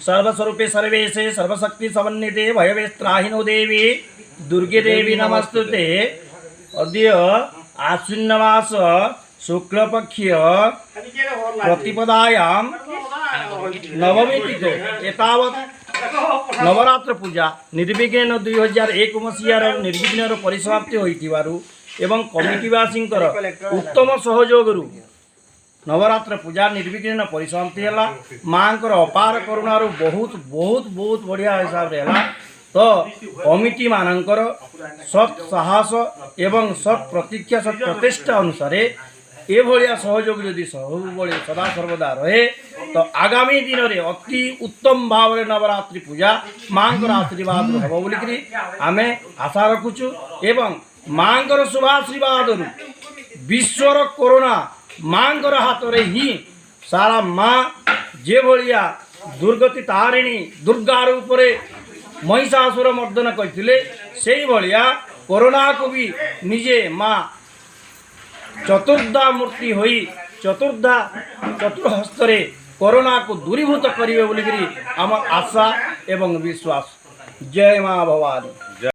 सर्वस्वरूपे सर्वेशे सर्वशक्ति समन्विते भयवेस्त्राहिनो देवी दुर्गे देवी नमस्तुते। अद्य आश्विन मास शुक्लपक्षीय प्रतिपदायां नवमी तिथि एतावत् नवरात्र पूजा निर्विघ्न 2001 मसीहार निर्विघ्न परिसमाप्ति होइथिबारु एवं कमिटीवासींकर उत्तम सहयोगरु नवरात्र पूजा निर्विघ्न परिसमाप्ति है। माँकर अपार करुणारू बहुत बहुत बहुत बढ़िया हिसाब रे है। तो कमिटी मानकर सत् साहस एवं सत् प्रतीक्षा सत् प्रचेष्टा अनुसार ये भाया सहयोग जदि सब सदा सर्वदा रहे तो आगामी दिन में अति उत्तम भाव में नवरात्रि पूजा माँकर आशीर्वाद हम बोलिकी आम आशा रखुचु एवं माँकर शुभाशीर्वाद विश्वर कोरोना माँकर हाथ में ही सारा माँ जे भाया दुर्गति तारिणी दुर्गा रूप महिषासुर मर्दन करते से भाया कोरोना को भी निजे माँ चतुर्धा मूर्ति होई चतुर्हस्त कोरोना को दूरीभूत करेंगे बोलिकी आम आशा एवं विश्वास। जय माँ भवानी।